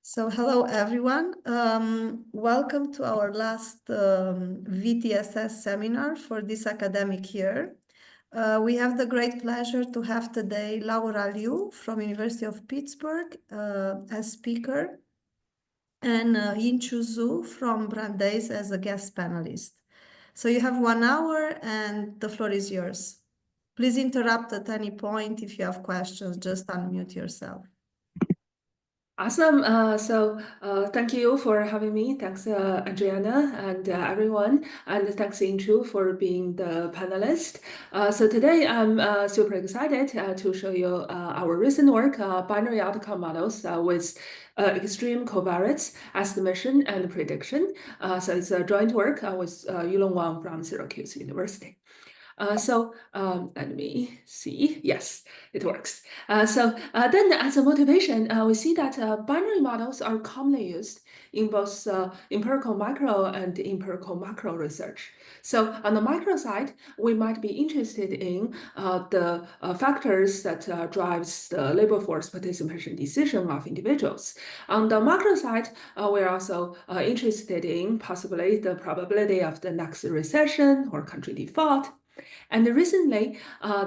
So hello, everyone. Welcome to our last VTSS seminar for this academic year. We have the great pleasure to have today Laura Liu from University of Pittsburgh as speaker and Yinchu Zhu from Brandeis as a guest panelist. So you have 1 hour and the floor is yours. Please interrupt at any point if you have questions, just unmute yourself. Awesome. Thank you for having me. Thanks, Adriana and everyone. And thanks, Yinchu, for being the panelist. So today I'm super excited to show you our recent work, binary outcome models with extreme covariates, estimation, and prediction. So it's a joint work with Yulong Wang from Syracuse University. Let me see. Yes, it works. Then as a motivation, we see that binary models are commonly used in both empirical micro and empirical macro research. So on the micro side, we might be interested in the factors that drives the labor force participation decision of individuals. On the macro side, we're also interested in possibly the probability of the next recession or country default. And recently,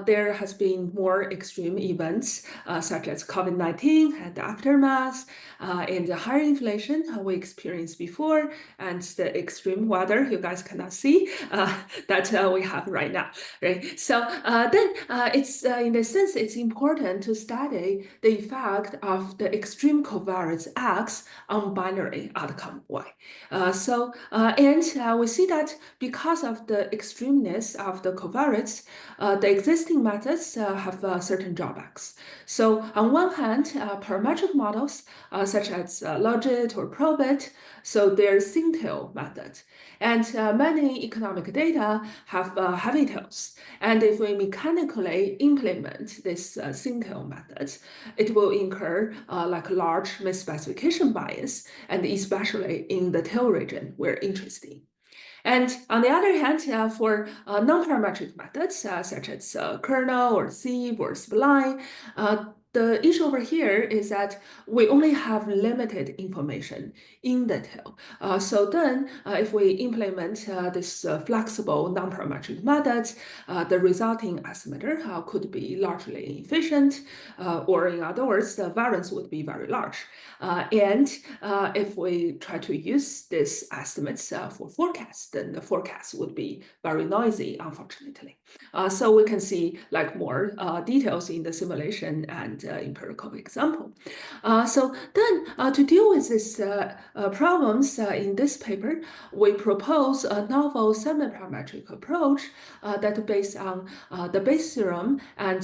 there has been more extreme events such as COVID-19 and the aftermath, and the higher inflation we experienced before, and the extreme weather you guys cannot see that we have right now, right? So then it's in the sense it's important to study the effect of the extreme covariance X on binary outcome Y. We see that because of the extremeness of the covariates, the existing methods have certain drawbacks. So on one hand, parametric models such as logit or probit, so they're thin-tail methods. And many economic data have heavy tails. And if we mechanically implement this thin-tail methods, it will incur like large misspecification bias, and especially in the tail region we're interested in. And on the other hand, for non-parametric methods, such as kernel or sieve or spline, the issue over here is that we only have limited information in the tail. So then if we implement this flexible non-parametric methods, the resulting estimator could be largely inefficient, or in other words, the variance would be very large. If we try to use these estimates for forecasts, then the forecast would be very noisy, unfortunately. So we can see like more details in the simulation and empirical example. So then to deal with these problems in this paper, we propose a novel semi-parametric approach that based on the Bayes theorem and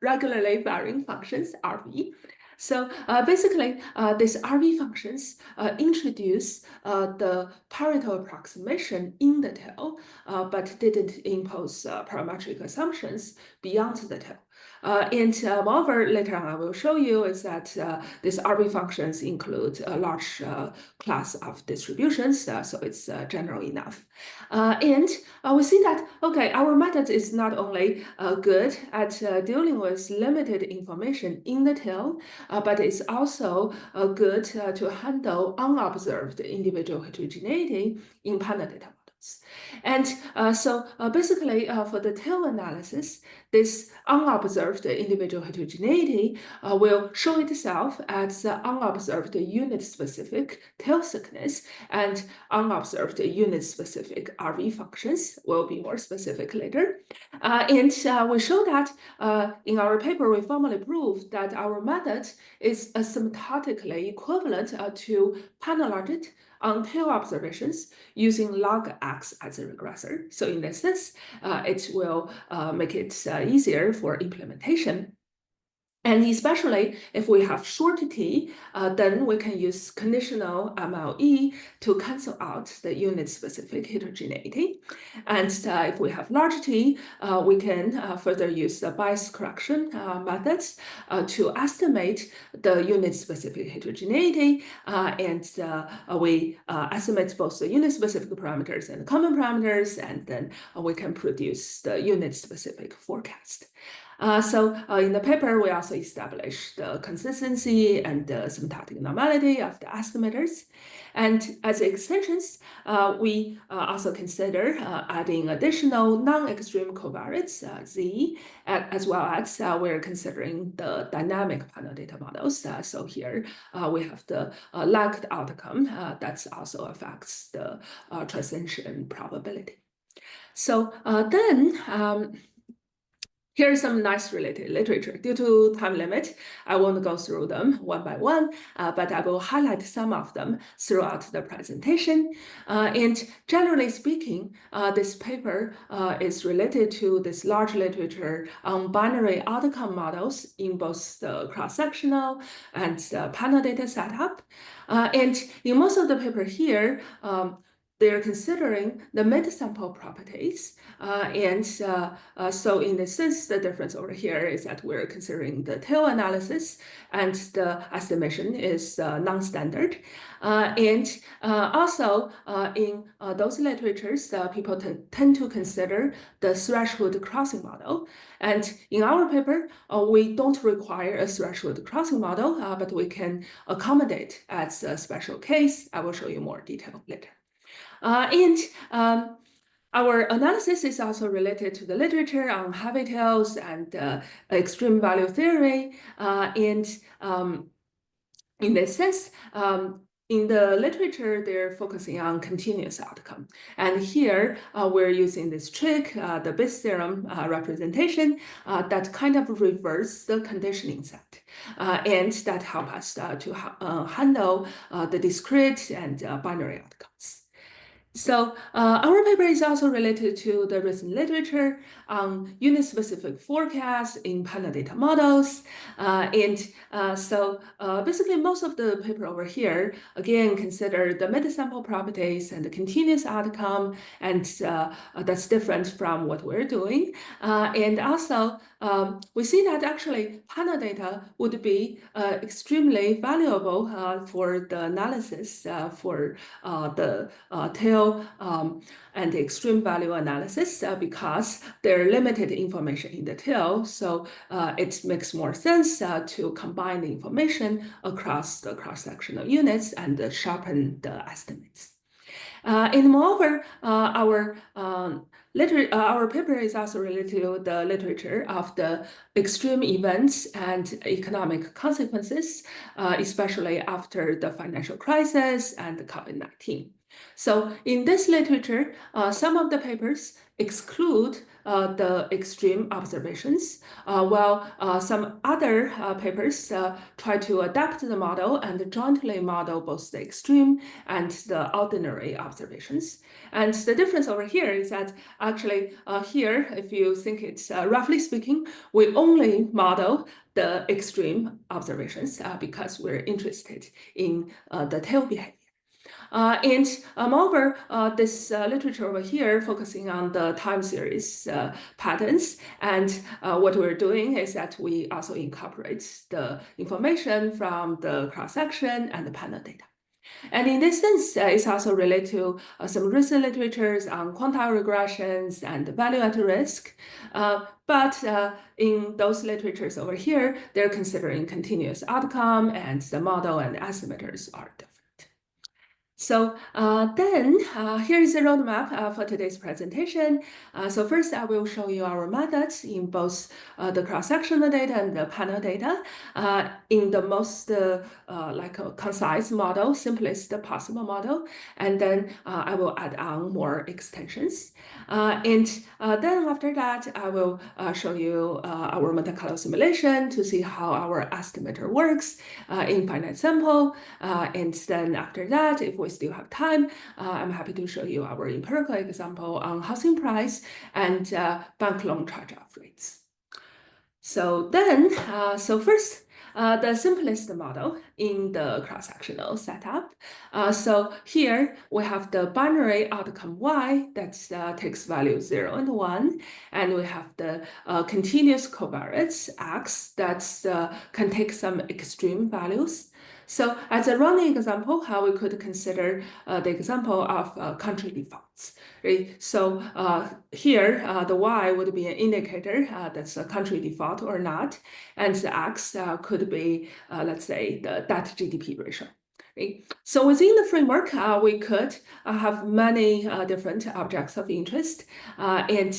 regularly varying functions, RV. So basically, these RV functions introduce the Pareto approximation in the tail, but didn't impose parametric assumptions beyond the tail. Moreover, later on I will show you is that these RV functions include a large class of distributions, so it's general enough. We see that, okay, our method is not only good at dealing with limited information in the tail, but it's also good to handle unobserved individual heterogeneity in panel data models. And basically, for the tail analysis, this unobserved individual heterogeneity will show itself as unobserved unit-specific tail thickness, and unobserved unit-specific RV functions will be more specific later. We show that in our paper, we formally proved that our method is asymptotically equivalent to panel logit on tail observations using log X as a regressor. So in this sense, it will make it easier for implementation. And especially if we have short t, then we can use conditional MLE to cancel out the unit-specific heterogeneity. And if we have large t, we can further use the bias correction methods to estimate the unit-specific heterogeneity. We estimate both the unit-specific parameters and the common parameters, and then we can produce the unit-specific forecast. So in the paper, we also established the consistency and the symptotic normality of the estimators. And as extensions, we also consider adding additional non-extreme covariates, Z, as well as we're considering the dynamic panel data models. So here we have the lagged outcome that also affects the transition probability. So then here's some nice related literature. Due to time limit, I won't go through them one by one, but I will highlight some of them throughout the presentation. And generally speaking, this paper is related to this large literature on binary outcome models in both the cross-sectional and the panel data setup. And in most of the paper here, they're considering the mid-sample properties. So in this sense, the difference over here is that we're considering the tail analysis and the estimation is non-standard. Also in those literatures, people tend to consider the threshold crossing model. And in our paper, we don't require a threshold crossing model, but we can accommodate as a special case. I will show you more detail later. Our analysis is also related to the literature on heavy tails and extreme value theory. In this sense, in the literature, they're focusing on continuous outcome. And here, we're using this trick, the Bayes theorem representation, that kind of reverse the conditioning set. And that help us to handle the discrete and binary outcomes. So our paper is also related to the recent literature on unit-specific forecasts in panel data models. So basically, most of the paper over here, again, consider the mid-sample properties and the continuous outcome, and that's different from what we're doing. And also, we see that actually panel data would be extremely valuable for the analysis for the tail and the extreme value analysis because there are limited information in the tail. So it makes more sense to combine the information across the cross-sectional units and sharpen the estimates. And moreover, our paper is also related to the literature of the extreme events and economic consequences, especially after the financial crisis and the COVID-19. So in this literature, some of the papers exclude the extreme observations, while some other papers try to adapt the model and jointly model both the extreme and the ordinary observations. And the difference over here is that actually here, if you think it's roughly speaking, we only model the extreme observations because we're interested in the tail behavior. Moreover, this literature over here focusing on the time series patterns. And what we're doing is that we also incorporate the information from the cross-section and the panel data. And in this sense, it's also related to some recent literatures on quantile regressions and value at risk. But in those literatures over here, they're considering continuous outcome, and the model and estimators are different. So then here is the roadmap for today's presentation. So first, I will show you our methods in both the cross-sectional data and the panel data in the most concise model, simplest possible model. And then I will add on more extensions. And then after that, I will show you our Monte Carlo simulation to see how our estimator works in finite sample. And then after that, if we still have time, I'm happy to show you our empirical example on housing price and bank loan charge-off rates. So then, so first, the simplest model in the cross-sectional setup. So here we have the binary outcome y that takes value 0 and 1, and we have the continuous covariates x that can take some extreme values. So as a running example, how we could consider the example of country defaults. Right? So here, the Y would be an indicator that's a country default or not, and the X could be, let's say, the debt GDP ratio. Right? So within the framework, we could have many different objects of interest. And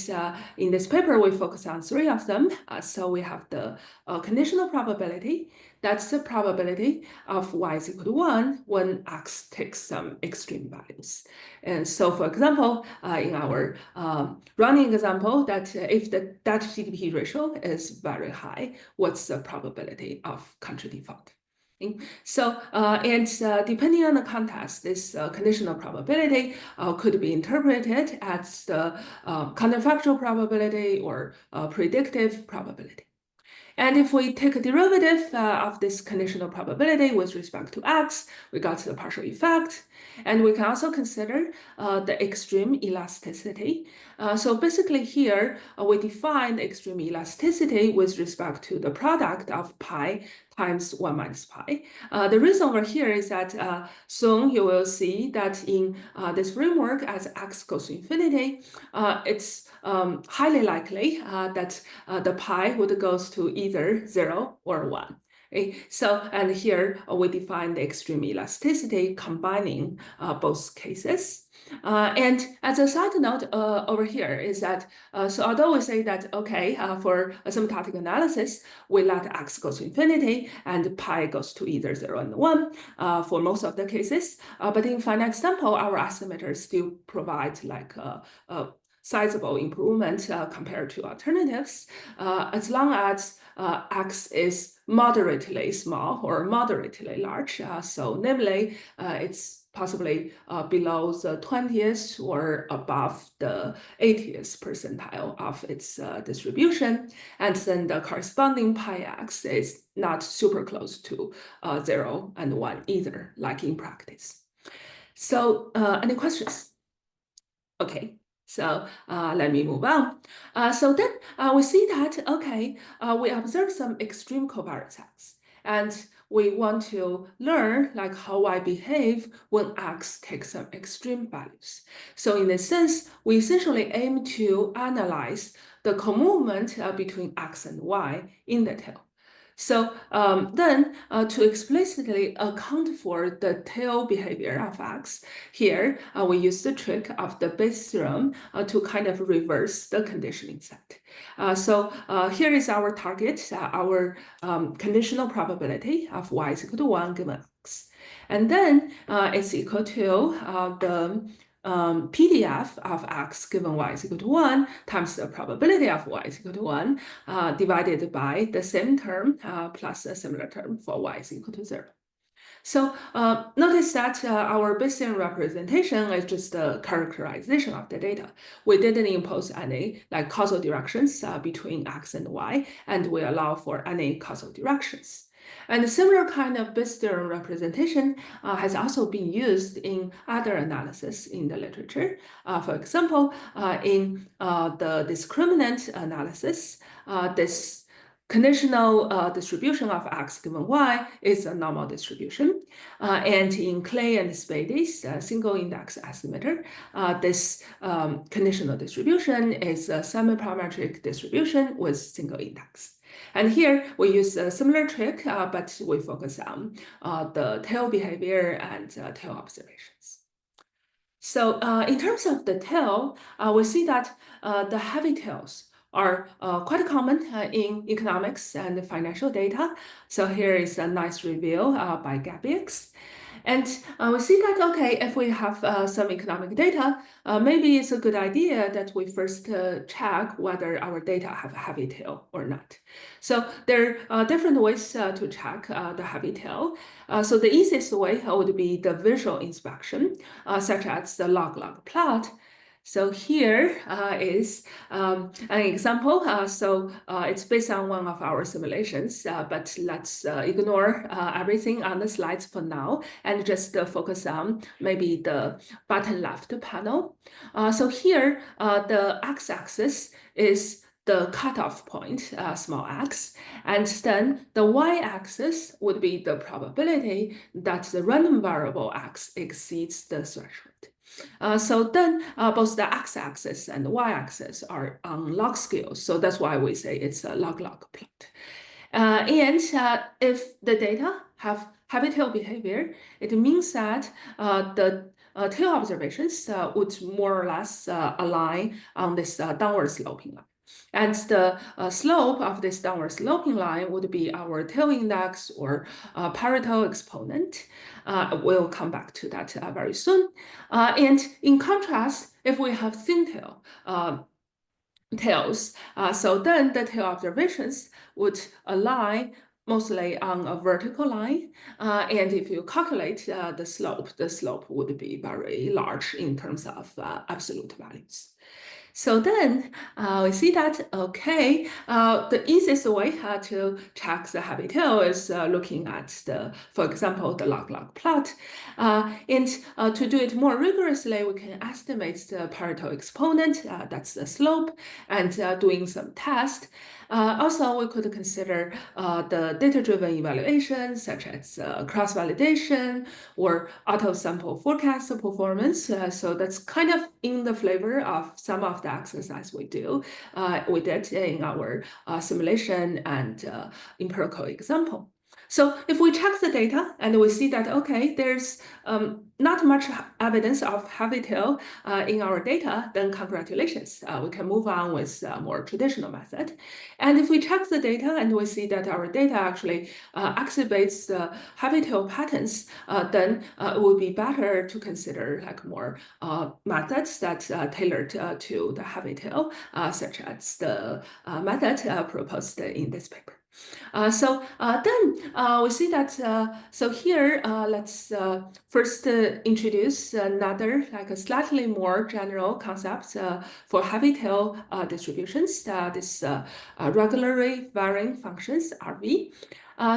in this paper, we focus on 3 of them. So we have the conditional probability. That's the probability of y is equal to 1 when x takes some extreme values. And so, for example, in our running example, that if the debt GDP ratio is very high, what's the probability of country default? So, depending on the context, this conditional probability could be interpreted as the counterfactual probability or predictive probability. And if we take a derivative of this conditional probability with respect to x, we got the partial effect. And we can also consider the extreme elasticity. So basically here, we define the extreme elasticity with respect to the product of pi times 1 minus pi. The reason over here is that soon you will see that in this framework, as x goes to infinity, it's highly likely that the pi would goes to either 0 or 1. Okay? So, and here we define the extreme elasticity combining both cases. And as a side note over here is that, so although we say that, okay, for asymptotic analysis, we let x go to infinity and pi goes to either 0 and 1 for most of the cases. But in finite sample, our estimators still provide like a sizable improvement compared to alternatives, as long as x is moderately small or moderately large. So namely, it's possibly below the 20th or above the 80th percentile of its distribution. And then the corresponding pi x is not super close to 0 and 1 either, like in practice. So any questions? Okay. So let me move on. So then we see that, okay, we observe some extreme covariates x. And we want to learn like how y behave when x takes some extreme values. So in this sense, we essentially aim to analyze the co-movement between x and y in the tail. So then to explicitly account for the tail behavior of x, here we use the trick of the Bayes theorem to kind of reverse the conditioning set. So here is our target, our conditional probability of y is equal to 1 given x. And then it's equal to the PDF of x given y is equal to 1 times the probability of y is equal to 1 divided by the same term plus a similar term for y is equal to 0. So notice that our Bayesian representation is just a characterization of the data. We didn't impose any like causal directions between x and y, and we allow for any causal directions. And a similar kind of Bayes theorem representation has also been used in other analysis in the literature. For example, in the discriminant analysis, this conditional distribution of x given y is a normal distribution. And in Clay and Spade's single index estimator, this conditional distribution is a semi-parametric distribution with single index. And here we use a similar trick, but we focus on the tail behavior and tail observations. So in terms of the tail, we see that the heavy tails are quite common in economics and financial data. So here is a nice review by Gabix. And we see that, okay, if we have some economic data, maybe it's a good idea that we first check whether our data have a heavy tail or not. So there are different ways to check the heavy tail. So the easiest way would be the visual inspection, such as the log-log plot. So here is an example. So it's based on one of our simulations, but let's ignore everything on the slides for now and just focus on maybe the bottom left panel. So here, the x-axis is the cutoff point, small x, and then the y-axis would be the probability that the random variable x exceeds the threshold. So then both the x-axis and the y-axis are on log scale, so that's why we say it's a log-log plot. And if the data have heavy tail behavior, it means that the tail observations would more or less align on this downward sloping line. And the slope of this downward sloping line would be our tail index or Pareto exponent. We'll come back to that very soon. And in contrast, if we have thin tail, tails, so then the tail observations would align mostly on a vertical line. And if you calculate the slope would be very large in terms of absolute values. So then we see that, okay, the easiest way to check the heavy tail is looking at for example, the log-log plot. And to do it more rigorously, we can estimate the Pareto exponent, that's the slope, and doing some tests. Also, we could consider the data-driven evaluation, such as cross-validation or auto-sample forecast performance. So that's kind of in the flavor of some of the exercise we did in our simulation and empirical example. So if we check the data and we see that, okay, there's not much evidence of heavy tail in our data, then congratulations, we can move on with a more traditional method. And if we check the data and we see that our data actually exhibits the heavy tail patterns, then it would be better to consider like more methods that tailored to the heavy tail, such as the method proposed in this paper. So then we see that, so here, let's first introduce another, like a slightly more general concept for heavy tail distributions, this regularly varying functions, RV.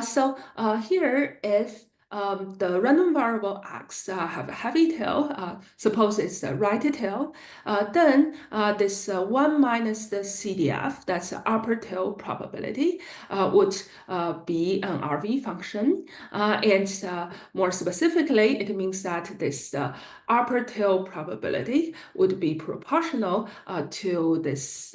So here, if the random variable x have a heavy tail, suppose it's a right tail, then this 1 minus the CDF, that's the upper tail probability, would be an RV function. And more specifically, it means that this upper tail probability would be proportional to this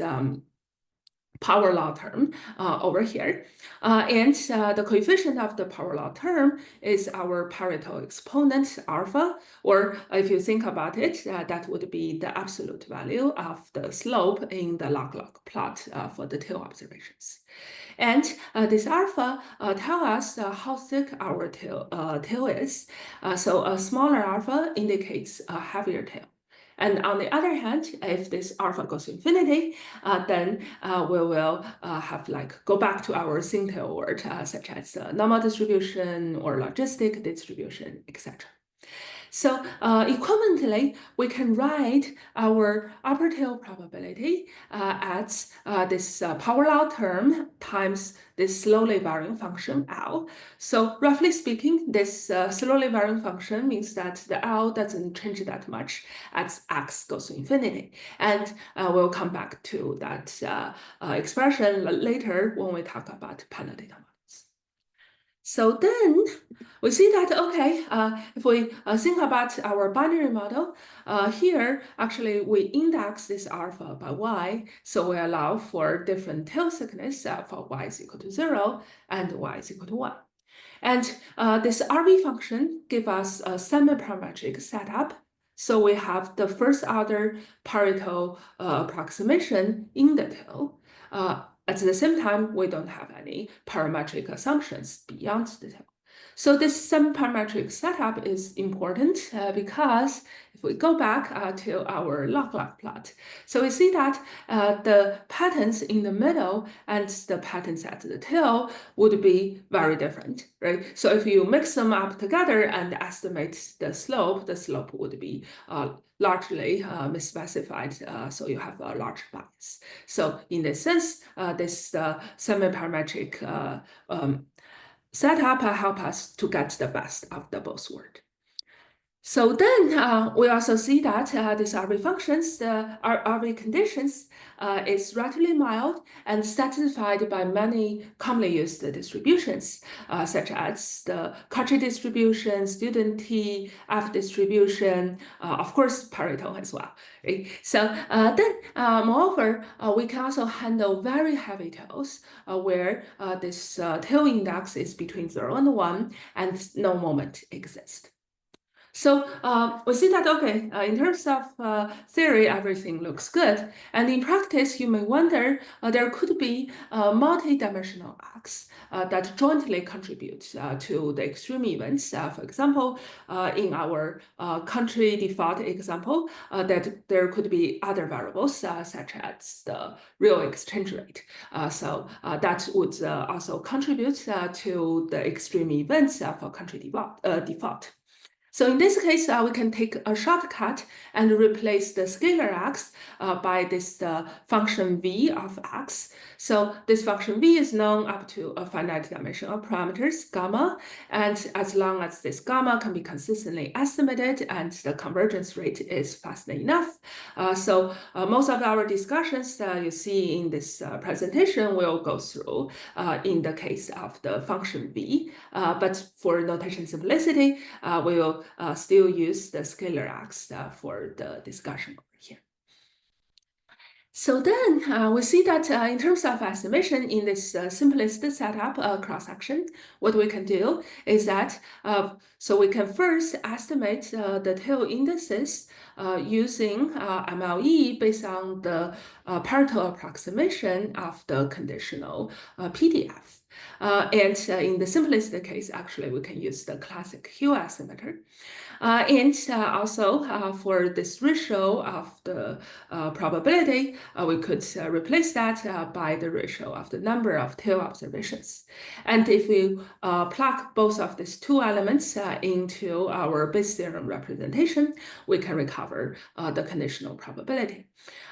power law term over here. And the coefficient of the power law term is our Pareto exponent alpha, or if you think about it, that would be the absolute value of the slope in the log-log plot for the tail observations. And this alpha tells us how thick our tail is. So a smaller alpha indicates a heavier tail. And on the other hand, if this alpha goes to infinity, then we will have go back to our thin tail word, such as normal distribution or logistic distribution, etc. So equivalently, we can write our upper tail probability as this power law term times this slowly varying function L. So roughly speaking, this slowly varying function means that the L doesn't change that much as x goes to infinity. And we'll come back to that expression later when we talk about panel data models. So then we see that, okay, if we think about our binary model, here, actually, we index this alpha by y, so we allow for different tail thickness for y is equal to 0 and y is equal to 1. And this RV function gives us a semi-parametric setup. So we have the first order Pareto approximation in the tail. At the same time, we don't have any parametric assumptions beyond the tail. So this semi-parametric setup is important because if we go back to our log-log plot, so we see that the patterns in the middle and the patterns at the tail would be very different, right? So if you mix them up together and estimate the slope would be largely misspecified, so you have a large bias. So in this sense, this semi-parametric setup help us to get the best of the both worlds. So then we also see that these RV functions, RV conditions, is relatively mild and satisfied by many commonly used distributions, such as the Cauchy distribution, student T, F distribution, of course, Pareto as well. Right? So then, moreover, we can also handle very heavy tails where this tail index is between 0 and 1 and no moment exists. So we see that, okay, in terms of theory, everything looks good. And in practice, you may wonder, there could be multi-dimensional acts that jointly contribute to the extreme events. For example, in our country default example, that there could be other variables such as the real exchange rate. So that would also contribute to the extreme events for country default. So in this case, we can take a shortcut and replace the scalar x by this function v of x. So this function v is known up to a finite dimension of parameters, gamma, and as long as this gamma can be consistently estimated and the convergence rate is fast enough. So most of our discussions you see in this presentation will go through in the case of the function v, but for notation simplicity, we will still use the scalar x for the discussion over here. So then we see that in terms of estimation in this simplest setup cross-section, what we can do is that, so we can first estimate the tail indices using MLE based on the Pareto approximation of the conditional PDF. And in the simplest case, actually, we can use the classic Hill estimator. And also for this ratio of the probability, we could replace that by the ratio of the number of tail observations. And if we plug both of these two elements into our Bayes theorem representation, we can recover the conditional probability.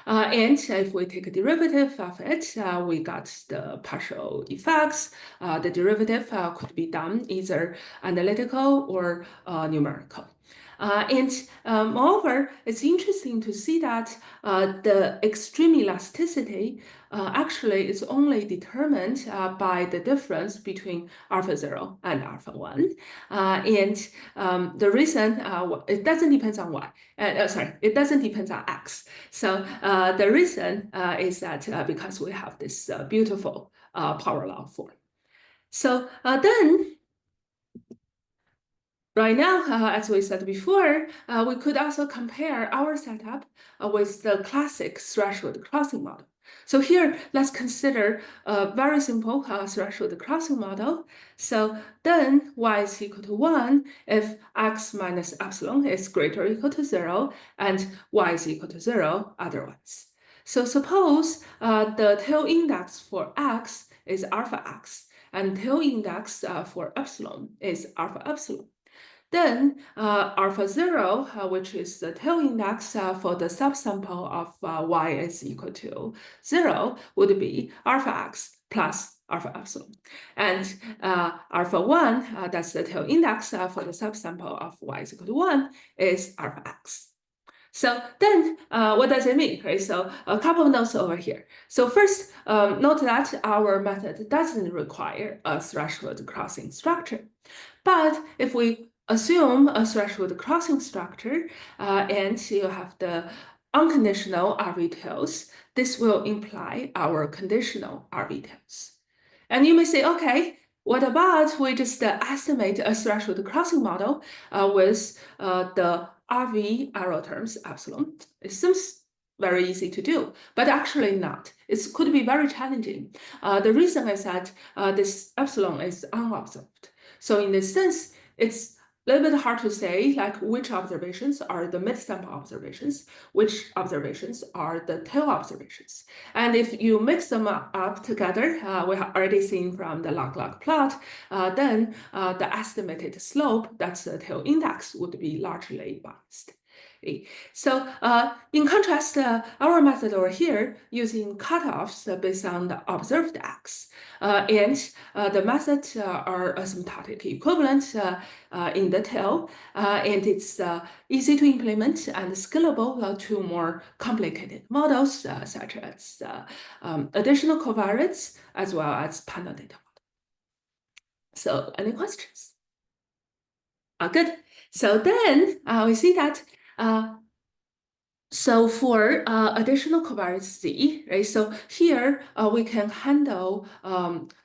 And if we take a derivative of it, we got the partial effects. The derivative could be done either analytical or numerical. And moreover, it's interesting to see that the extreme elasticity actually is only determined by the difference between alpha 0 and alpha 1. And the reason it doesn't depend on y. It doesn't depend on x. So the reason is that because we have this beautiful power law form. So then, right now, as we said before, we could also compare our setup with the classic threshold crossing model. So here, let's consider a very simple threshold crossing model. So then y is equal to 1 if x minus epsilon is greater or equal to 0, and y is equal to 0 otherwise. So suppose the tail index for x is alpha x, and tail index for epsilon is alpha epsilon. Then alpha 0, which is the tail index for the subsample of y is equal to 0, would be alpha x plus alpha epsilon. And alpha 1, that's the tail index for the subsample of y is equal to 1, is alpha x. So then what does it mean? Okay, so a couple of notes over here. So first, note that our method doesn't require a threshold crossing structure. But if we assume a threshold crossing structure and you have the unconditional RV tails, this will imply our conditional RV tails. And you may say, okay, what about we just estimate a threshold crossing model with the RV arrow terms epsilon? It seems very easy to do, but actually not. It could be very challenging. The reason is that this epsilon is unobserved. So in this sense, it's a little bit hard to say like which observations are the mid-sample observations, which observations are the tail observations. And if you mix them up together, we have already seen from the log-log plot, then the estimated slope, that's the tail index, would be largely biased. So in contrast, our method over here using cutoffs based on the observed X, and the methods are asymptotically equivalent in the tail, and it's easy to implement and scalable to more complicated models such as additional covariates as well as panel data. So any questions? Good. So then we see that so for additional covariates Z, right? So here we can handle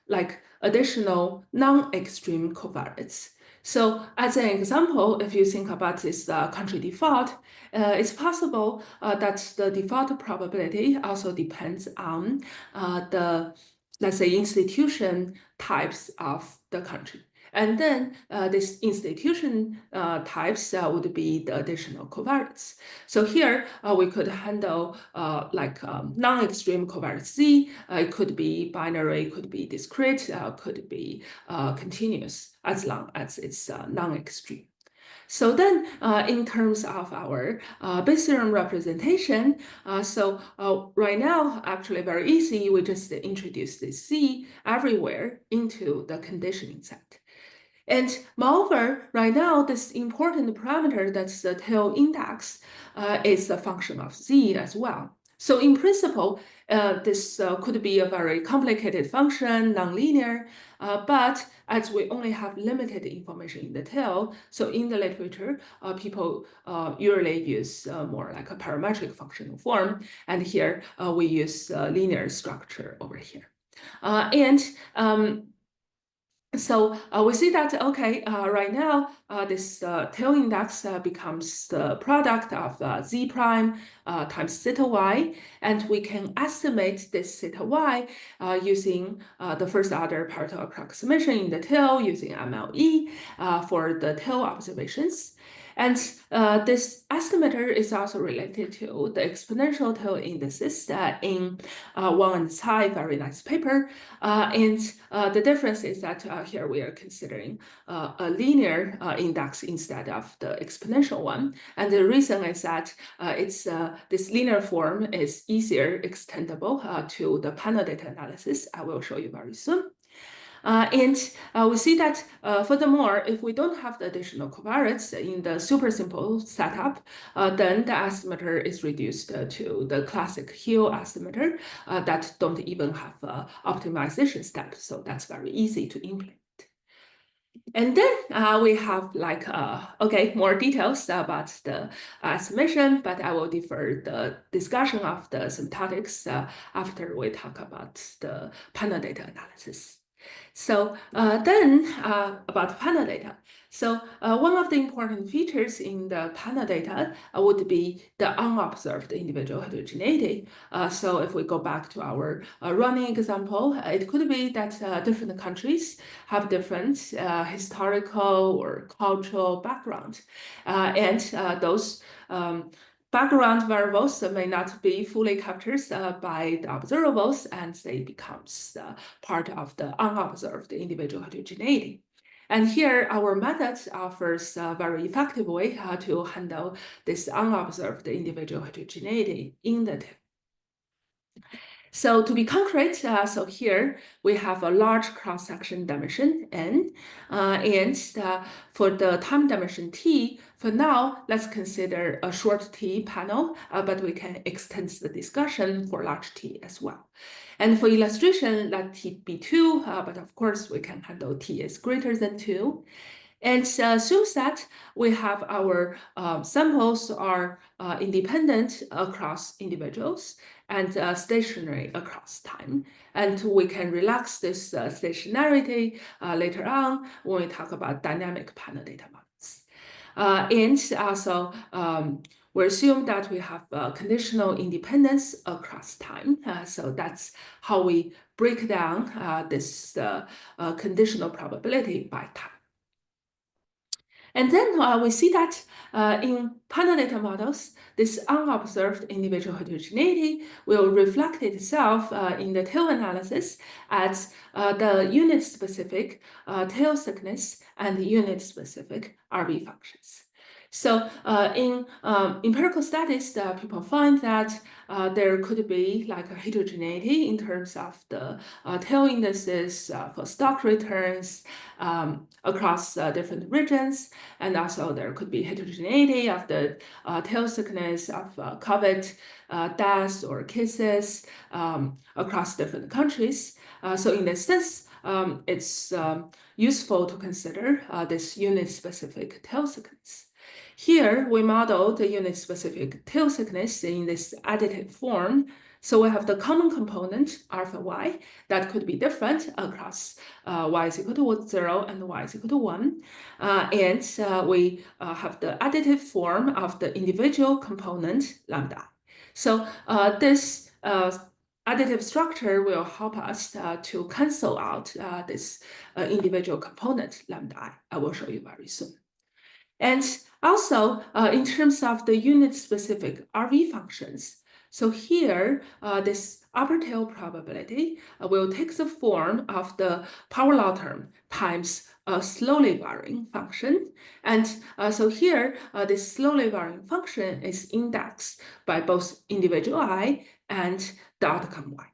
like additional non-extreme covariates. So as an example, if you think about this country default, it's possible that the default probability also depends on the, let's say, institution types of the country. And then this institution types would be the additional covariates. So here we could handle like non-extreme covariates Z. It could be binary, could be discrete, could be continuous, as long as it's non-extreme. So then in terms of our Bayes theorem representation, so right now, actually very easy, we just introduce this Z everywhere into the conditioning set. And moreover, right now, this important parameter that's the tail index is a function of Z as well. So in principle, this could be a very complicated function, nonlinear, but as we only have limited information in the tail, so in the literature, people usually use more like a parametric functional form. And here we use linear structure over here. So we see that, okay, right now, this tail index becomes the product of Z prime times theta y, and we can estimate this theta y using the first order partial approximation in the tail using MLE for the tail observations. And this estimator is also related to the exponential tail indices in Wang and Tsai, very nice paper. And the difference is that here we are considering a linear index instead of the exponential one. And the reason is that it's this linear form is easier extendable to the panel data analysis. I will show you very soon. And we see that furthermore, if we don't have the additional covariates in the super simple setup, then the estimator is reduced to the classic Hill estimator that don't even have optimization step. So that's very easy to implement. And then we have like, okay, more details about the estimation, but I will defer the discussion of the asymptotics after we talk about the panel data analysis. So then about panel data. So one of the important features in the panel data would be the unobserved individual heterogeneity. So if we go back to our running example, it could be that different countries have different historical or cultural background. And those background variables may not be fully captured by the observables, and they becomes part of the unobserved individual heterogeneity. And here, our method offers a very effective way to handle this unobserved individual heterogeneity in the tail. So to be concrete, so here we have a large cross-section dimension N, and for the time dimension T, for now, let's consider a short T panel, but we can extend the discussion for large T as well. And for illustration, let T be 2, but of course, we can handle T is greater than 2. And assumes that we have our samples are independent across individuals and stationary across time. And we can relax this stationarity later on when we talk about dynamic panel data models. And also, we assume that we have conditional independence across time. So that's how we break down this conditional probability by time. And then we see that in panel data models, this unobserved individual heterogeneity will reflect itself in the tail analysis as the unit-specific tail thickness and unit-specific RV functions. So in empirical studies, people find that there could be like a heterogeneity in terms of the tail indices for stock returns across different regions, and also there could be heterogeneity of the tail thickness of covariate deaths or cases across different countries. So in this sense, it's useful to consider this unit-specific tail thickness. Here, we model the unit-specific tail thickness in this additive form. So we have the common component, alpha y, that could be different across y is equal to 0 and y is equal to 1. And we have the additive form of the individual component, lambda. So this additive structure will help us to cancel out this individual component, lambda. I will show you very soon. And also, in terms of the unit-specific RV functions, so here, this upper tail probability will take the form of the power law term times a slowly varying function. And so here, this slowly varying function is indexed by both individual I and the outcome Y.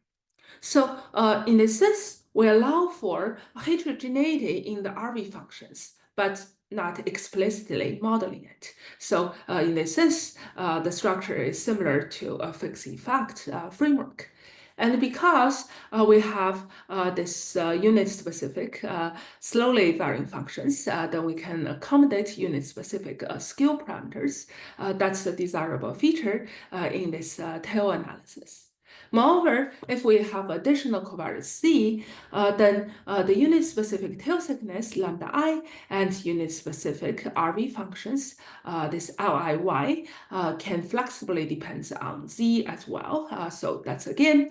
So in this sense, we allow for heterogeneity in the RV functions, but not explicitly modeling it. So in this sense, the structure is similar to a fixed effect framework. And because we have this unit-specific slowly varying functions, then we can accommodate unit-specific scale parameters. That's a desirable feature in this tail analysis. Moreover, if we have additional covariance C, then the unit-specific tail thickness, lambda I, and unit-specific RV functions, this LIY, can flexibly depend on Z as well. So that's again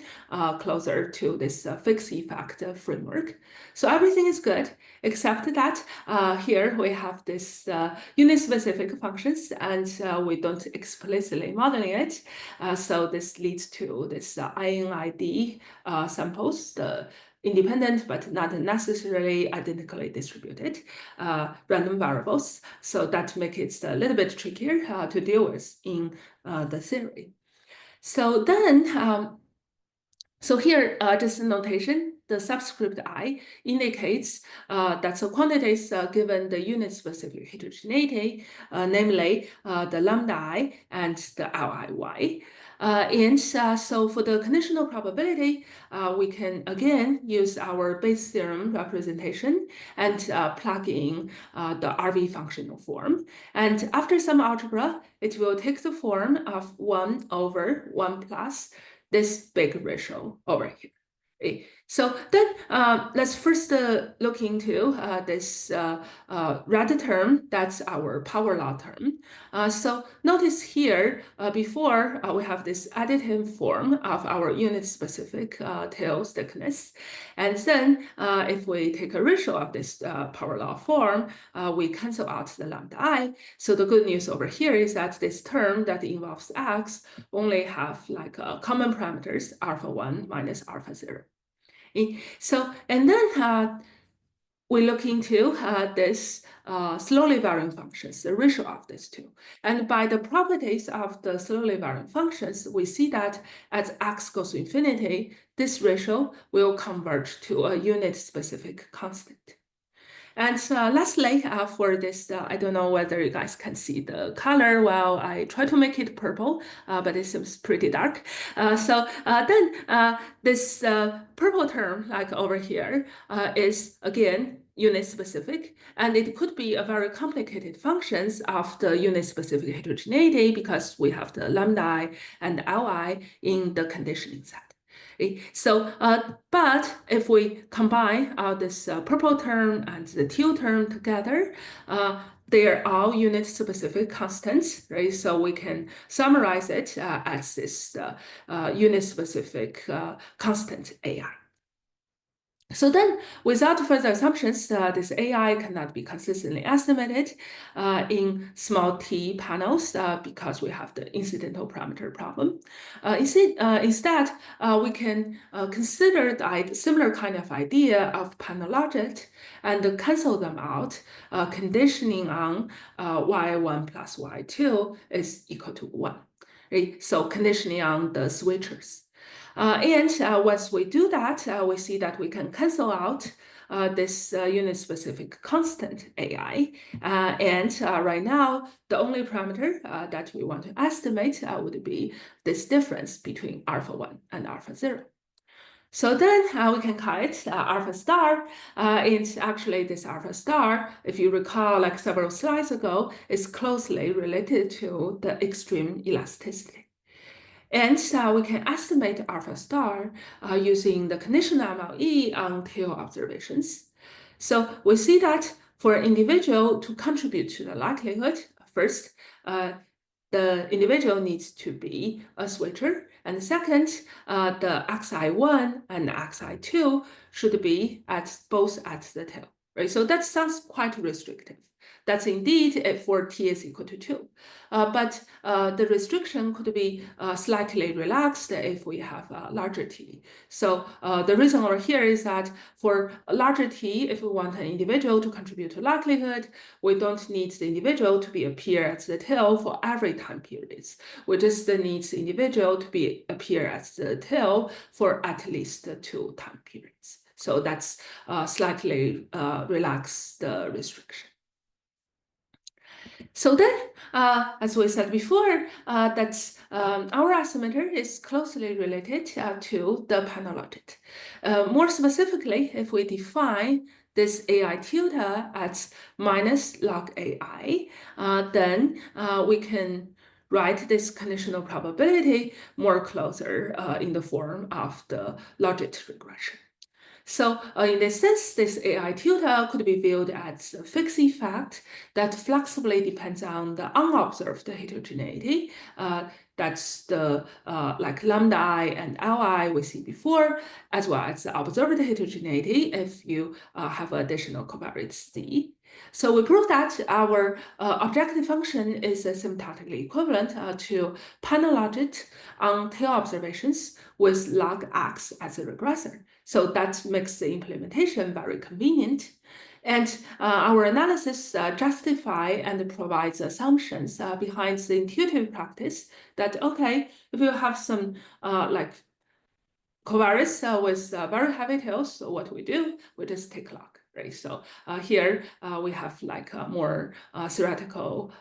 closer to this fixed effect framework. So everything is good, except that here we have this unit-specific functions, and we don't explicitly modeling it. So this leads to this INID samples, the independent but not necessarily identically distributed random variables. So that makes it a little bit trickier to deal with in the theory. So then, so here, just a notation, the subscript I indicates that the quantities given the unit-specific heterogeneity, namely the lambda I and the LIY. So for the conditional probability, we can again use our Bayes theorem representation and plug in the RV functional form. And after some algebra, it will take the form of 1 over 1 plus this big ratio over here. Okay. So then let's first look into this red term, that's our power law term. So notice here, before we have this additive form of our unit-specific tail thickness. And then if we take a ratio of this power law form, we cancel out the lambda I. So the good news over here is that this term that involves x only have like common parameters, alpha 1 minus alpha 0. So, and then we look into this slowly varying functions, the ratio of these two. And by the properties of the slowly varying functions, we see that as x goes to infinity, this ratio will converge to a unit-specific constant. And lastly, for this, I don't know whether you guys can see the color while I try to make it purple, but it seems pretty dark. So then this purple term, like over here, is again unit-specific, and it could be a very complicated functions of the unit-specific heterogeneity because we have the lambda I and Li in the conditioning set. Okay. So, but if we combine this purple term and the teal term together, they are all unit-specific constants, right? So we can summarize it as this unit-specific constant AI. So then, without further assumptions, this AI cannot be consistently estimated in small t panels because we have the incidental parameter problem. Instead, we can consider the similar kind of idea of panellist and cancel them out, conditioning on y1 plus y2 is equal to 1. Right? So conditioning on the switchers. Once we do that, we see that we can cancel out this unit-specific constant AI. Right now, the only parameter that we want to estimate would be this difference between alpha 1 and alpha 0. So then we can call it alpha star. And actually, this alpha star, if you recall, like several slides ago, is closely related to the extreme elasticity. And we can estimate alpha star using the conditional MLE on tail observations. So we see that for an individual to contribute to the likelihood, first, the individual needs to be a switcher. And second, the xi1 and xi2 should be both at the tail. Right? So that sounds quite restrictive. That's indeed for t is equal to 2. But the restriction could be slightly relaxed if we have a larger t. So the reason over here is that for a larger t, if we want an individual to contribute to likelihood, we don't need the individual to appear at the tail for every time periods. We just need the individual to appear at the tail for at least 2 time periods. So that's slightly relaxed restriction. So then, as we said before, our estimator is closely related to the panellist. More specifically, if we define this AI tilde as minus log AI, then we can write this conditional probability more closer in the form of the logit regression. So in this sense, this AI tilde could be viewed as a fixed effect that flexibly depends on the unobserved heterogeneity. That's the like lambda I and Li we see before, as well as the observed heterogeneity if you have additional covariates Z. So we prove that our objective function is asymptotically equivalent to panellist on tail observations with log x as a regressor. So that makes the implementation very convenient. And our analysis justify and provides assumptions behind the intuitive practice that, okay, if you have some like covariates with very heavy tails, so what we do, we just take log. Right. So here we have like more theoretical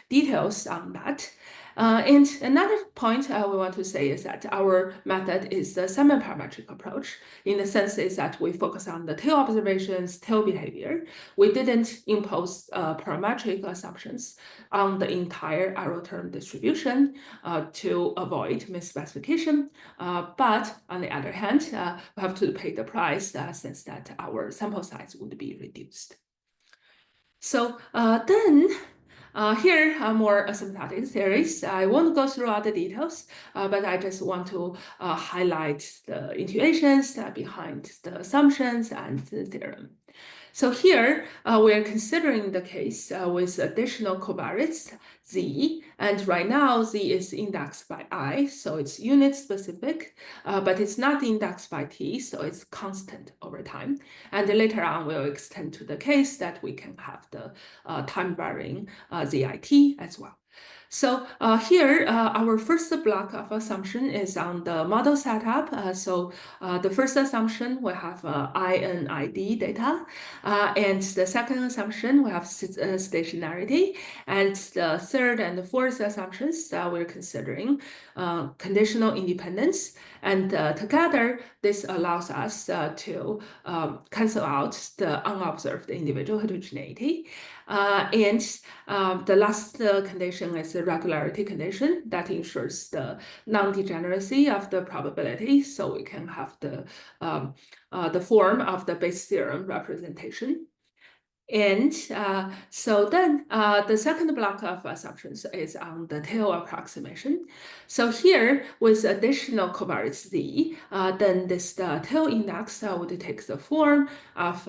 details on that. And another point we want to say is that our method is the semi-parametric approach in the sense is that we focus on the tail observations, tail behavior. We didn't impose parametric assumptions on the entire arrow term distribution to avoid misspecification. But on the other hand, we have to pay the price since that our sample size would be reduced. So then here are more asymptotic theories. I won't go through all the details, but I just want to highlight the intuitions behind the assumptions and the theorem. So here we are considering the case with additional covariates Z, and right now Z is indexed by I, so it's unit specific, but it's not indexed by T, so it's constant over time. And later on, we'll extend to the case that we can have the time varying ZIT as well. So here, our first block of assumption is on the model setup. So the first assumption, we have INID data. And the second assumption, we have stationarity. And the third and the fourth assumptions we're considering conditional independence. And together, this allows us to cancel out the unobserved individual heterogeneity. And the last condition is the regularity condition that ensures the non-degeneracy of the probability, so we can have the form of the Bayes theorem representation. And so then the second block of assumptions is on the tail approximation. So here with additional covariates z, then this tail index would take the form of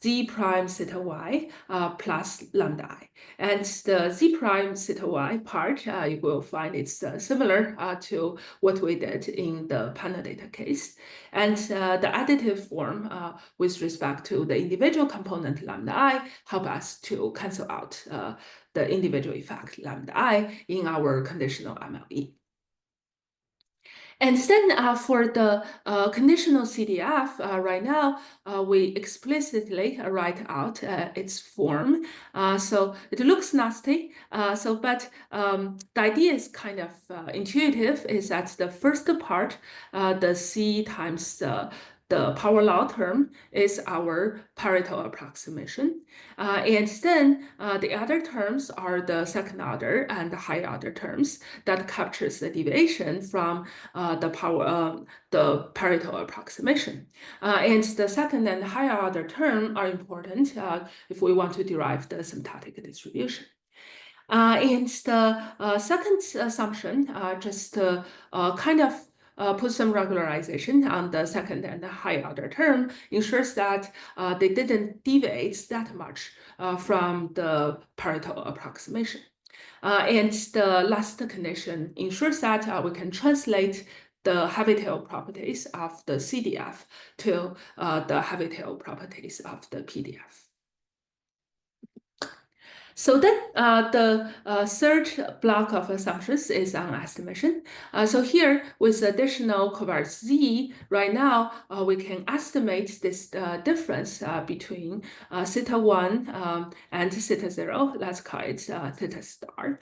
z prime theta y plus lambda I. And the z prime theta y part, you will find it's similar to what we did in the panel data case. And the additive form with respect to the individual component lambda I help us to cancel out the individual effect lambda I in our conditional MLE. And then for the conditional CDF, right now, we explicitly write out its form. So it looks nasty. But the idea is kind of intuitive, is that the first part, the C times the power law term is our Pareto approximation. And then the other terms are the second order and the higher order terms that captures the deviation from the Pareto approximation. And the second and higher order term are important if we want to derive the symptotic distribution. And the second assumption, just kind of put some regularization on the second and the higher order term, ensures that they didn't deviate that much from the Pareto approximation. And the last condition ensures that we can translate the heavy tail properties of the CDF to the heavy tail properties of the PDF. So then the third block of assumptions is on estimation. So here with additional covariates z, right now we can estimate this difference between theta 1 and theta 0. Let's call it theta star.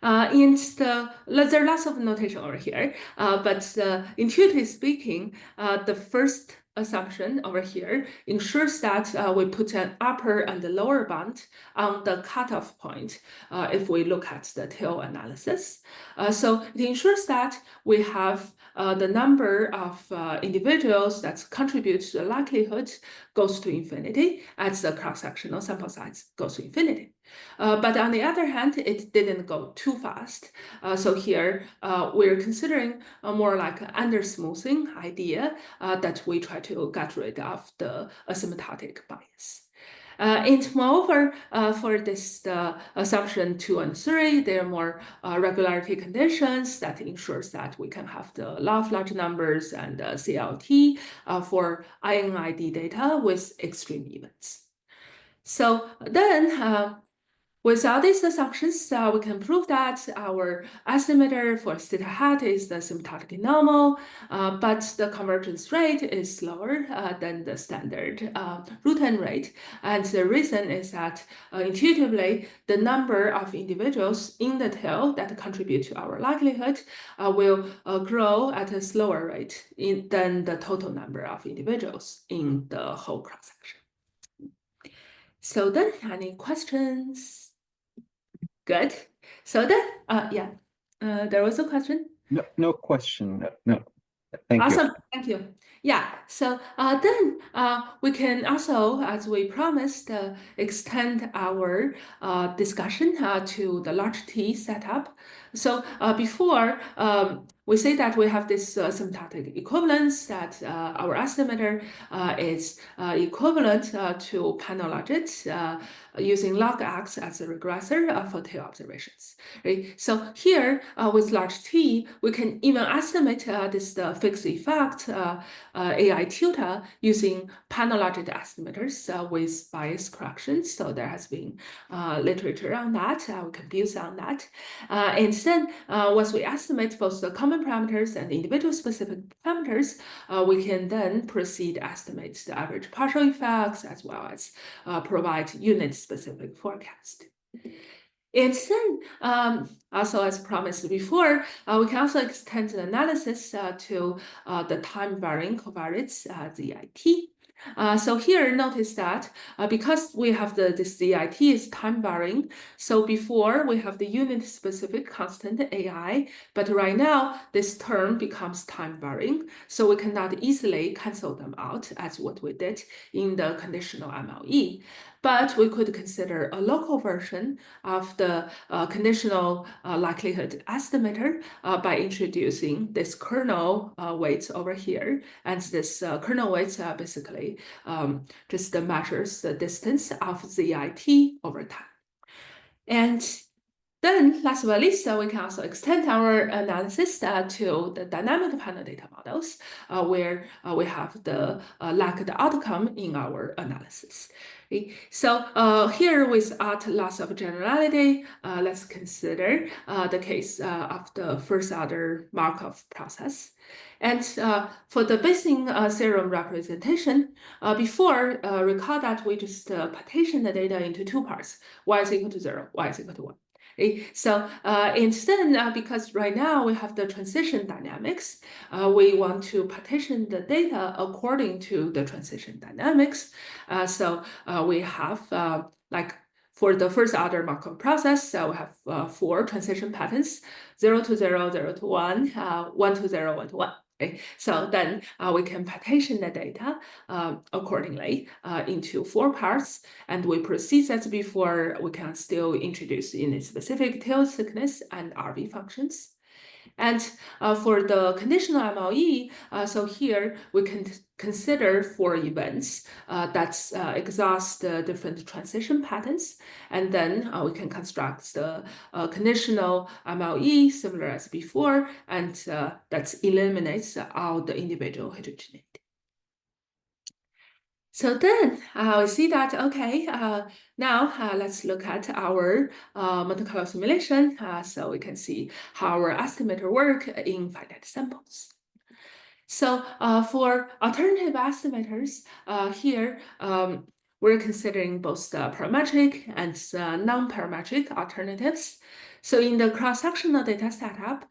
And there are lots of notation over here, but intuitively speaking, the first assumption over here ensures that we put an upper and a lower bound on the cutoff point if we look at the tail analysis. So it ensures that we have the number of individuals that contribute to the likelihood goes to infinity as the cross-sectional sample size goes to infinity. But on the other hand, it didn't go too fast. So here we're considering more like an under-smoothing idea that we try to get rid of the asymptotic bias. And moreover, for this assumption 2 and 3, there are more regularity conditions that ensures that we can have the law of large numbers and CLT for INID data with extreme events. So then with all these assumptions, we can prove that our estimator for theta hat is the symptotically normal, but the convergence rate is slower than the standard root n rate. And the reason is that intuitively, the number of individuals in the tail that contribute to our likelihood will grow at a slower rate than the total number of individuals in the whole cross-section. So then, any questions? Good. So then, there was a question. No question. No. Thank Awesome. you. Thank you. Yeah. So then we can also, as we promised, extend our discussion to the large T setup. So before we say that we have this symptotic equivalence that our estimator is equivalent to panel logit using log X as a regressor for tail observations. Right? So here with large T, we can even estimate this fixed effect AI tilde using panel logit estimators with bias corrections. So there has been literature on that. We can build on that. And then once we estimate both the common parameters and individual specific parameters, we can then proceed to estimate the average partial effects as well as provide unit-specific forecast. And then, also as promised before, we can also extend the analysis to the time-varying covariates, ZIT. So here, notice that because we have this ZIT is time-varying, so before we have the unit-specific constant AI, but right now this term becomes time-varying, so we cannot easily cancel them out as what we did in the conditional MLE. but we could consider a local version of the conditional likelihood estimator by introducing this kernel weights over here. And this kernel weights basically just measures the distance of ZIT over time. And then, last but not least, we can also extend our analysis to the dynamic panel data models, where we have the lagged outcome in our analysis. Okay. So here, without loss of generality, let's consider the case of the first-order Markov process. And for the Bayesian theorem representation, before, recall that we just partitioned the data into two parts: y is equal to 0, y is equal to 1. Okay. So instead, because right now we have the transition dynamics, we want to partition the data according to the transition dynamics. So we have like for the first order Markov process, we have 4 transition patterns: 0 to 0, 0 to 1, 1 to 0, 1 to 1. Okay. So then we can partition the data accordingly into 4 parts, and we proceed as before. We can still introduce in a specific tail thickness and RV functions. And for the conditional MLE, so here we can consider 4 events that exhaust the different transition patterns, and then we can construct the conditional MLE similar as before, and that eliminates all the individual heterogeneity. So then we see that, okay, now let's look at our Monte Carlo simulation so we can see how our estimator work in finite samples. So for alternative estimators, here we're considering both the parametric and non-parametric alternatives. So in the cross-sectional data setup,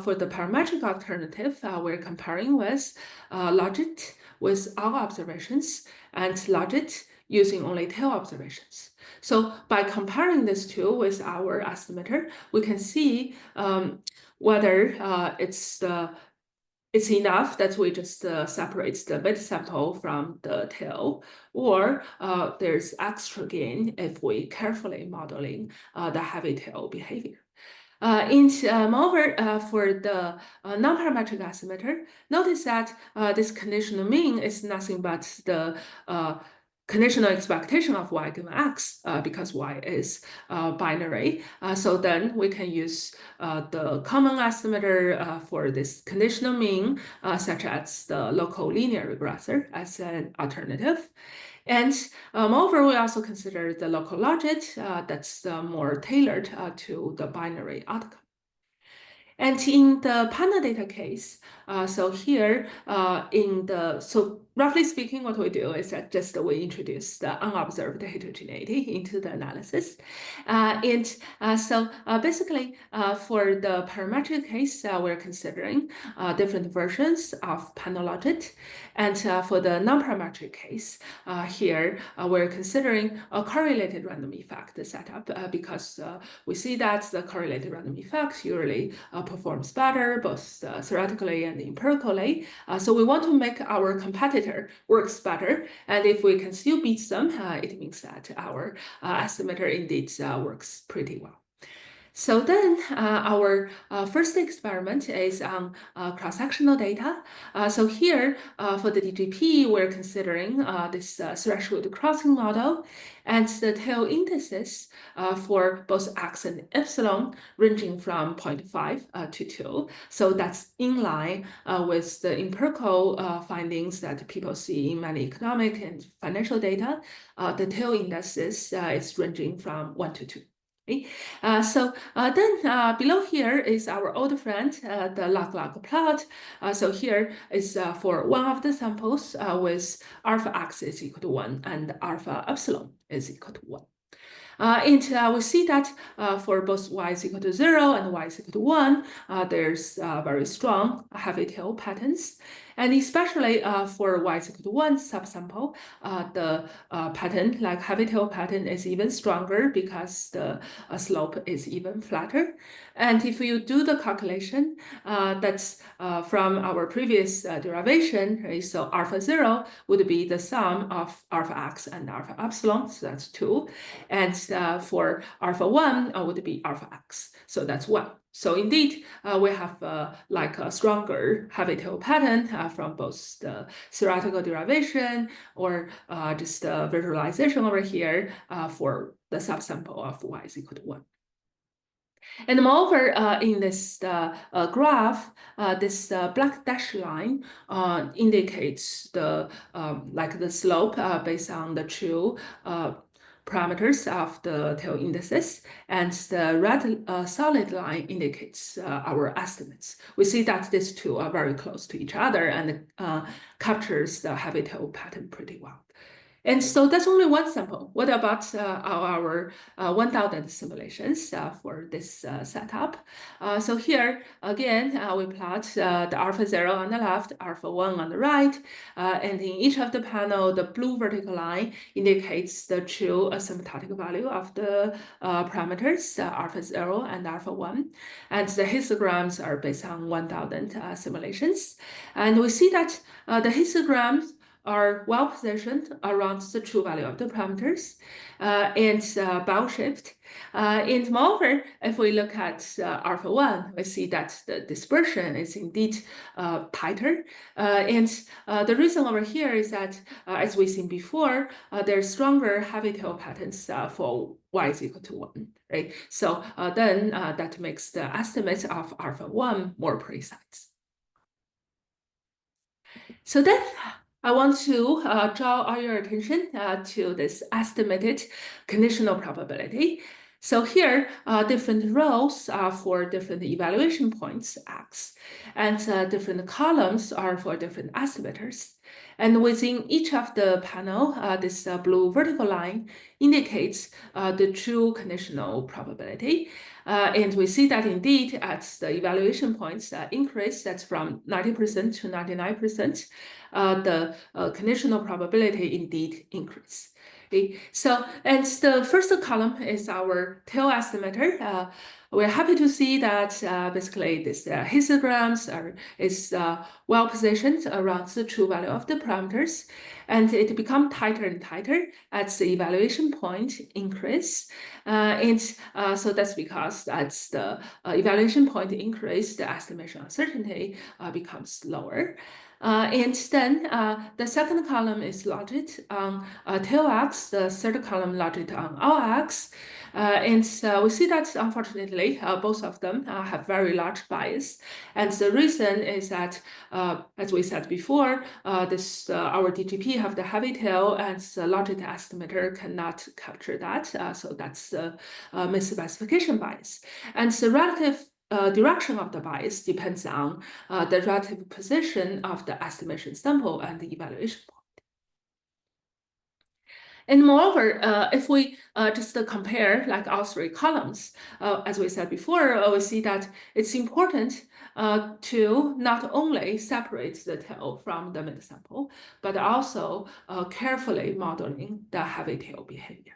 for the parametric alternative, we're comparing with logit with all observations and logit using only tail observations. So by comparing these two with our estimator, we can see whether it's enough that we just separate the mid sample from the tail, or there's extra gain if we carefully modeling the heavy tail behavior. Moreover, for the non-parametric estimator, notice that this conditional mean is nothing but the conditional expectation of y given x, because y is binary. So then we can use the common estimator for this conditional mean, such as the local linear regressor as an alternative. And moreover, we also consider the local logit that's more tailored to the binary outcome. And in the panel data case, so here so roughly speaking, what we do is that just we introduce the unobserved heterogeneity into the analysis. So basically, for the parametric case, we're considering different versions of panel logit. And for the non-parametric case, here we're considering a correlated random effect setup because we see that the correlated random effect usually performs better, both theoretically and empirically. So we want to make our competitor works better. And if we can still beat them, it means that our estimator indeed works pretty well. So then our first experiment is on cross-sectional data. So here for the DGP, we're considering this threshold crossing model and the tail indices for both x and epsilon ranging from 0.5 to 2. So that's in line with the empirical findings that people see in many economic and financial data. The tail indices is ranging from 1 to 2. Okay. So then below here is our old friend, the log-log plot. So here is for one of the samples with alpha x is equal to 1 and alpha epsilon is equal to 1. And we see that for both y is equal to 0 and y is equal to 1, there's very strong heavy tail patterns. And especially for y is equal to 1 subsample, the pattern, like heavy tail pattern, is even stronger because the slope is even flatter. And if you do the calculation, that's from our previous derivation, right? So alpha 0 would be the sum of alpha x and alpha epsilon, so that's 2. And for alpha 1 would be alpha x, so that's 1. So indeed, we have like a stronger heavy tail pattern from both the theoretical derivation or just the visualization over here for the subsample of y is equal to 1. And moreover, in this graph, this black dashed line indicates the like the slope based on the true parameters of the tail indices, and the red solid line indicates our estimates. We see that these two are very close to each other and captures the heavy tail pattern pretty well. And so that's only one sample. What about our 1,000 simulations for this setup? So here, again, we plot the alpha 0 on the left, alpha 1 on the right. And in each of the panel, the blue vertical line indicates the true asymptotic value of the parameters, alpha 0 and alpha 1. And the histograms are based on 1,000 simulations. And we see that the histograms are well positioned around the true value of the parameters and bell-shaped. And moreover, if we look at alpha 1, we see that the dispersion is indeed tighter. And the reason over here is that, as we've seen before, there's stronger heavy tail patterns for y is equal to 1, right? So then that makes the estimate of alpha 1 more precise. So then, I want to draw all your attention to this estimated conditional probability. So here, different rows are for different evaluation points, x, and different columns are for different estimators. And within each of the panel, this blue vertical line indicates the true conditional probability. And we see that indeed, as the evaluation points increase, that's from 90% to 99%, the conditional probability indeed increase. Okay. So, and the first column is our tail estimator. We're happy to see that basically this histograms is well positioned around the true value of the parameters, and it becomes tighter and tighter as the evaluation point increase. So that's because as the evaluation point increase, the estimation uncertainty becomes lower. And then the second column is logit on tail x, the third column logit on all x. And we see that, unfortunately, both of them have very large bias. And the reason is that, as we said before, our DGP have the heavy tail, and the logit estimator cannot capture that. So that's the misspecification bias. And the relative direction of the bias depends on the relative position of the estimation sample and the evaluation point. And moreover, if we just compare like all three columns, as we said before, we see that it's important to not only separate the tail from the mid sample, but also carefully modeling the heavy tail behavior.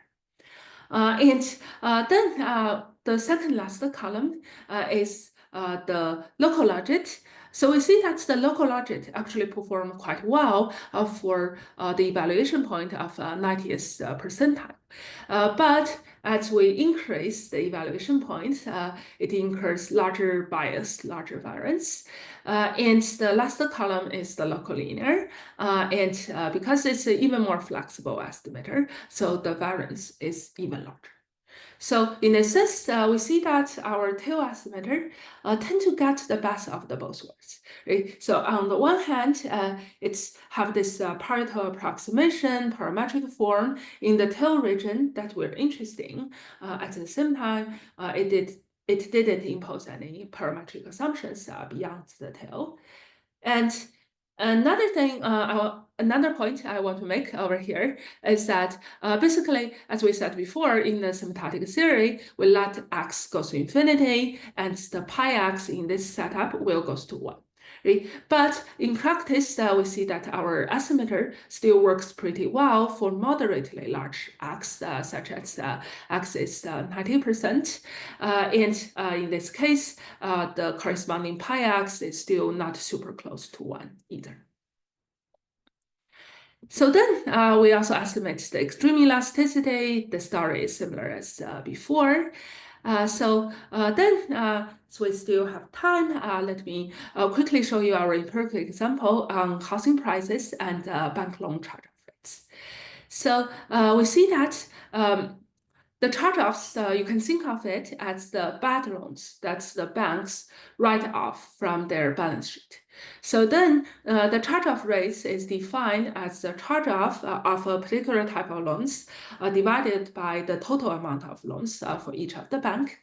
And then the second last column is the local logit. So we see that the local logit actually performed quite well for the evaluation point of 90th percentile. But as we increase the evaluation point, it incurs larger bias, larger variance. And the last column is the local linear. And because it's an even more flexible estimator, so the variance is even larger. So in a sense, we see that our tail estimator tend to get the best of the both worlds. Right? So on the one hand, it's have this Pareto approximation, parametric form in the tail region that we're interested in. At the same time, it didn't impose any parametric assumptions beyond the tail. And another thing, another point I want to make over here is that basically, as we said before, in the symptotic theory, we let x go to infinity, and the pi x in this setup will go to 1. right? But in practice, we see that our estimator still works pretty well for moderately large x, such as x is 90%. And in this case, the corresponding pi x is still not super close to 1 either. So then we also estimate the extreme elasticity. The story is similar as before. So we still have time. Let me quickly show you our empirical example on housing prices and bank loan charge-off rates. So we see that the charge-offs, you can think of it as the bad loans that the banks write off from their balance sheet. So then the charge-off rates is defined as the charge-off of a particular type of loans divided by the total amount of loans for each of the bank.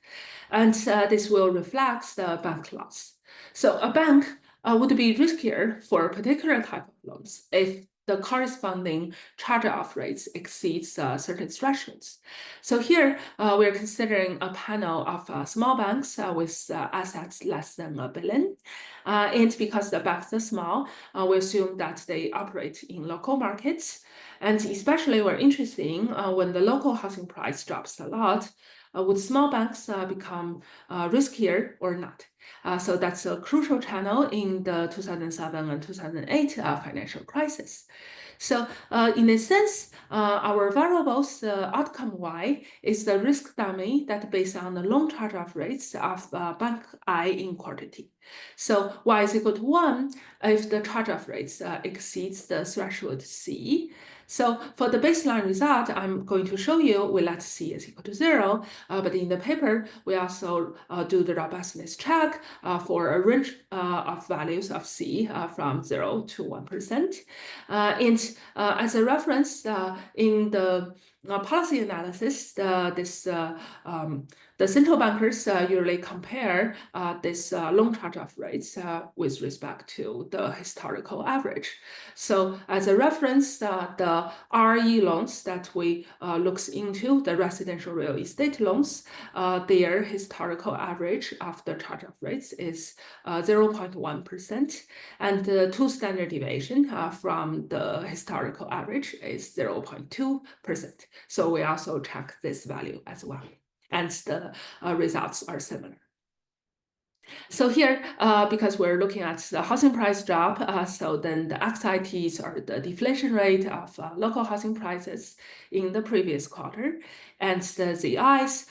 And this will reflect the bank loss. So a bank would be riskier for a particular type of loans if the corresponding charge-off rates exceeds certain thresholds. So here we're considering a panel of small banks with assets less than $1 billion. And because the banks are small, we assume that they operate in local markets. And especially we're interested in when the local housing price drops a lot, would small banks become riskier or not? So that's a crucial channel in the 2007 and 2008 financial crisis. So in a sense, our variables, outcome Y, is the risk dummy that based on the loan charge-off rates of bank I in quarter T. So Y is equal to 1 if the charge-off rates exceeds the threshold C. So for the baseline result, I'm going to show you we let C is equal to 0, but in the paper, we also do the robustness check for a range of values of C from 0 to 1%. And as a reference, in the policy analysis, the central bankers usually compare this loan charge-off rates with respect to the historical average. So as a reference, the RE loans that we looks into, the residential real estate loans, their historical average of the charge-off rates is 0.1%, and the two standard deviation from the historical average is 0.2%. So we also check this value as well, and the results are similar. So here, because we're looking at the housing price drop, so then the XITs are the deflation rate of local housing prices in the previous quarter, and the ZIs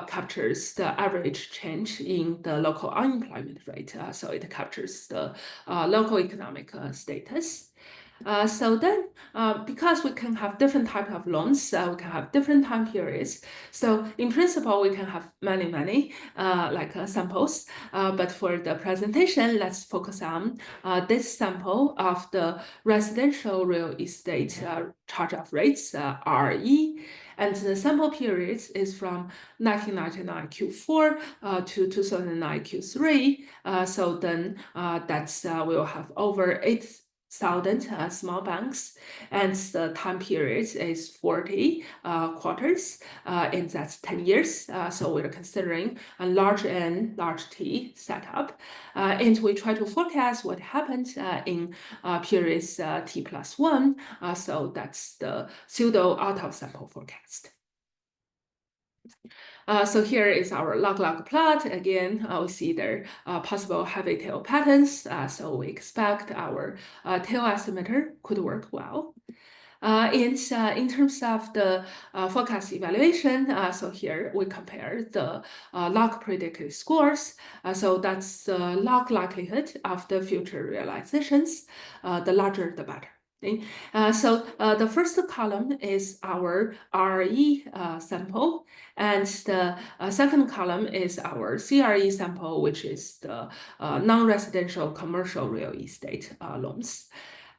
captures the average change in the local unemployment rate, so it captures the local economic status. So then, because we can have different types of loans, we can have different time periods. So in principle, we can have many samples. But for the presentation, let's focus on this sample of the residential real estate charge-off rates, RE. And the sample period is from 1999 Q4 to 2009 Q3. So then that's we'll have over 8,000 small banks, and the time period is 40 quarters, and that's 10 years. So we're considering a large N, large T setup, and we try to forecast what happened in periods T plus 1. So that's the pseudo out-of-sample forecast. So here is our log-log plot. Again, we see there possible heavy tail patterns. So we expect our tail estimator could work well. And in terms of the forecast evaluation, so here we compare the log predicted scores. So that's the log likelihood of the future realizations. The larger, the better. Okay. So the first column is our RE sample, and the second column is our CRE sample, which is the non-residential commercial real estate loans.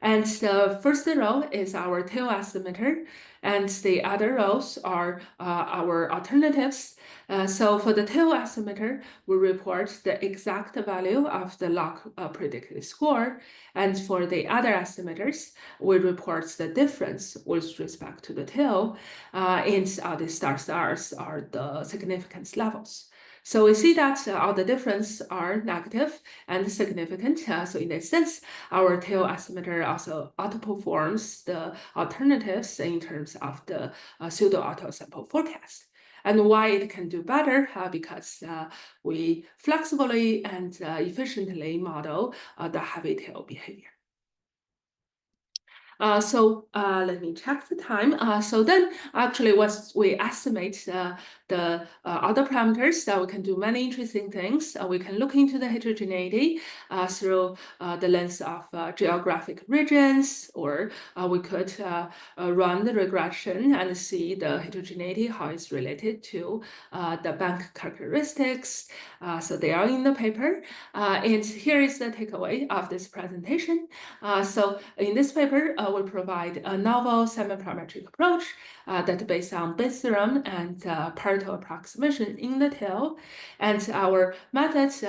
And the first row is our tail estimator, and the other rows are our alternatives. So for the tail estimator, we report the exact value of the log predicted score. And for the other estimators, we report the difference with respect to the tail. And the stars are the significance levels. So we see that all the difference are negative and significant. So in this sense, our tail estimator also outperforms the alternatives in terms of the pseudo-auto sample forecast. And why it can do better? Because we flexibly and efficiently model the heavy tail behavior. So let me check the time. So then actually once we estimate the other parameters, we can do many interesting things. We can look into the heterogeneity through the lens of geographic regions, or we could run the regression and see the heterogeneity, how it's related to the bank characteristics. So they are in the paper. And here is the takeaway of this presentation. So in this paper, we provide a novel semi-parametric approach that based on Bayes theorem and Pareto approximation in the tail. And our methods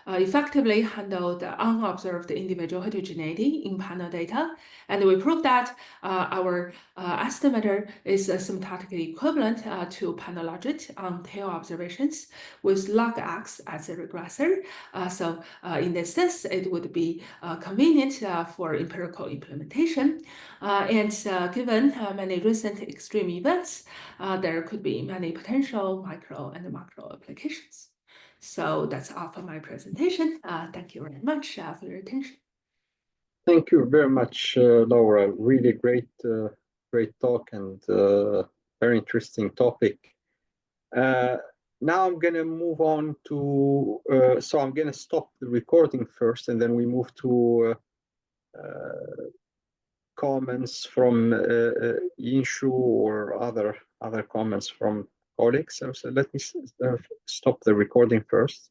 effectively handle the unobserved individual heterogeneity in panel data. And we prove that our estimator is asymptotically equivalent to panel logit on tail observations with log x as a regressor. So in this sense, it would be convenient for empirical implementation. And given many recent extreme events, there could be many potential micro and macro applications. So that's all for my presentation. Thank you very much for your attention. Thank you very much, Laura. Really great talk and very interesting topic. Now I'm going to move on to, so I'm going to stop the recording first, and then we move to comments from Yinchu or other comments from colleagues. So let me stop the recording first.